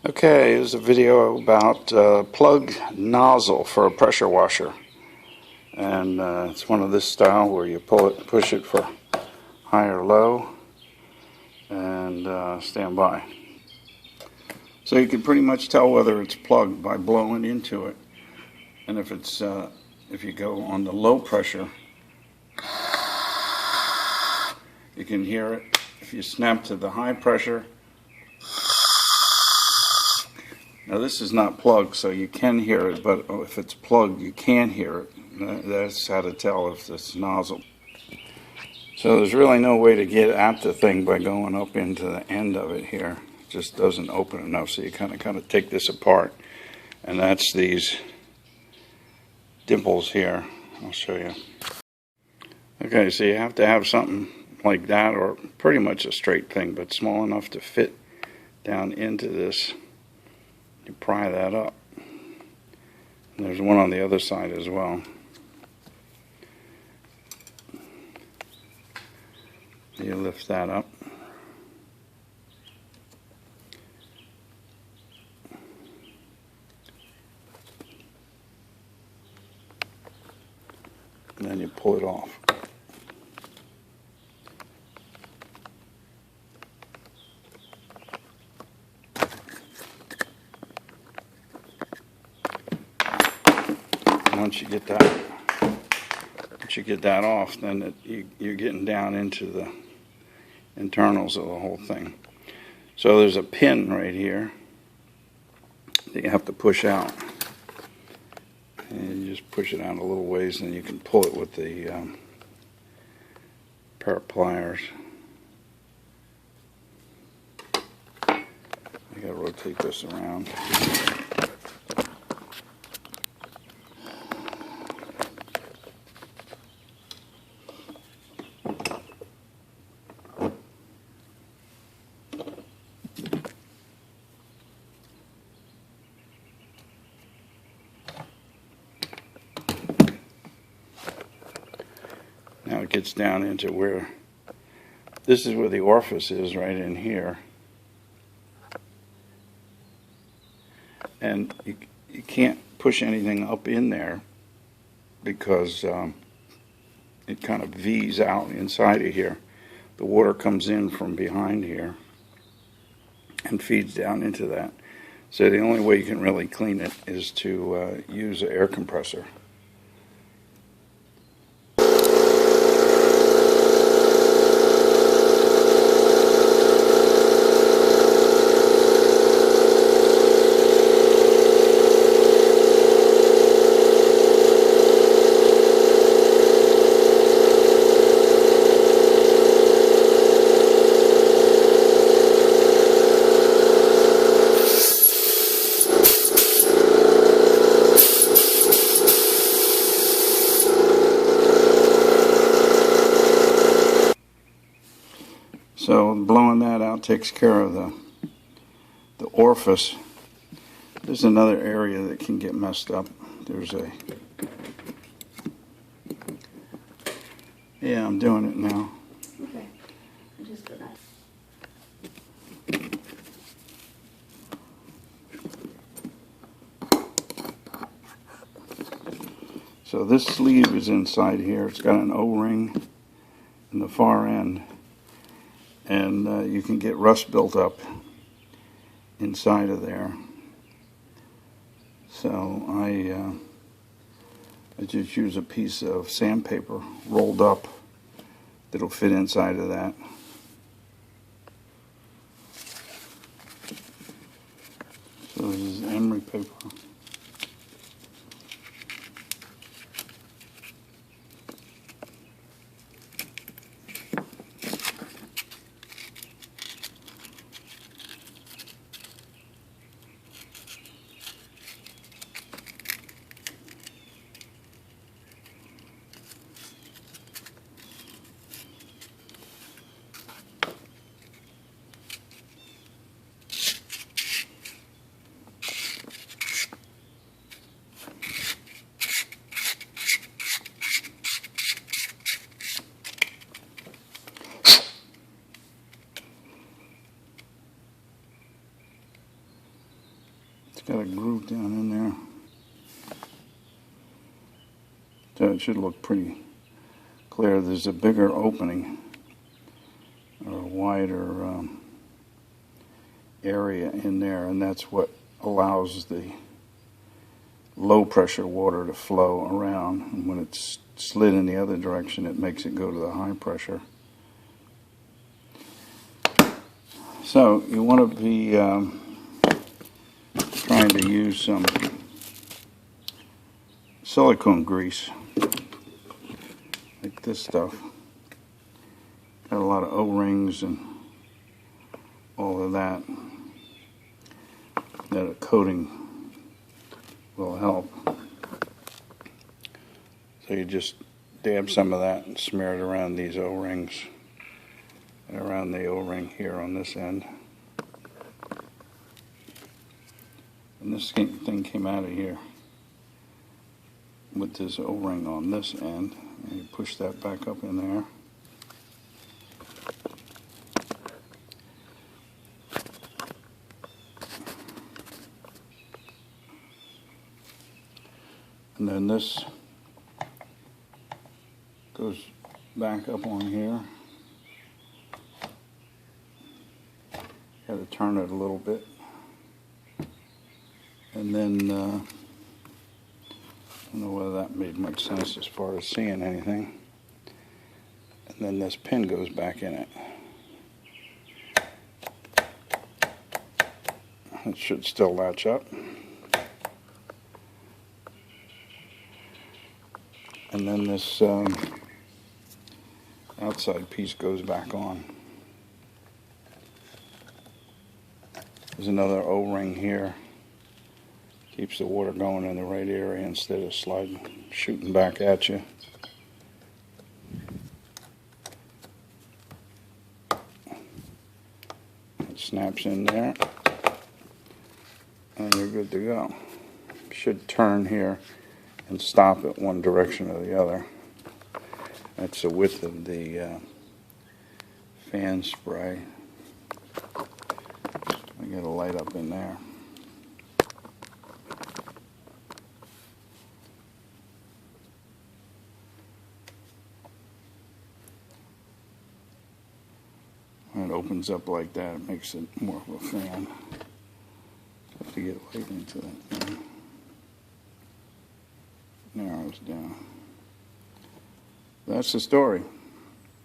Okay, here's a video about plug nozzle for a pressure washer, and it's one of this style where you push it for high or low, and stand by. So you can pretty much tell whether it's plugged by blowing into it, and if you go on the low pressure, you can hear it. If you snap to the high pressure. Now this is not plugged, so you can hear it, but if it's plugged, you can't hear it. That's how to tell if it's nozzle. So there's really no way to get at the thing by going up into the end of it here. It just doesn't open enough, so you kind of take this apart. And that's these dimples here. I'll show you. Okay, so you have to have something like that, or pretty much a straight thing, but small enough to fit down into this. You pry that up. And there's one on the other side as well. You lift that up. And then you pull it off. Once you get that off, then you're getting down into the internals of the whole thing. So there's a pin right here that you have to push out, and you just push it out a little ways, and you can pull it with the pair of pliers. I gotta rotate this around. Now it gets down into where, this is where the orifice is, right in here. And you can't push anything up in there because it kind of V's out inside of here. The water comes in from behind here and feeds down into that. So the only way you can really clean it is to use an air compressor. So blowing that out takes care of the orifice. There's another area that can get messed up. Yeah, I'm doing it now. Okay. I just did that. So this sleeve is inside here. It's got an O-ring in the far end. And you can get rust built up inside of there. So I just use a piece of sandpaper rolled up that'll fit inside of that. So this is emery paper. got a groove down in there. So it should look pretty clear. There's a bigger opening or a wider area in there, and that's what allows the low pressure water to flow around. And when it's slid in the other direction, it makes it go to the high pressure. So you want to be trying to use some silicone grease, like this stuff. Got a lot of O-rings and all of that. That a coating will help. So you just dab some of that and smear it around these O-rings and around the O-ring here on this end. And this thing came out of here with this O-ring on this end, and you push that back up in there. And then this goes back up on here. Got to turn it a little bit. And then, I don't know whether that made much sense as far as seeing anything. And then this pin goes back in it. It should still latch up. And then this outside piece goes back on. There's another O-ring here. Keeps the water going in the right area instead of shooting back at you. It snaps in there, and you're good to go. Should turn here and stop at one direction or the other. That's the width of the fan spray. I get a light up in there. When it opens up like that, it makes it more of a fan. Have to get light into that thing. Narrows down. That's the story.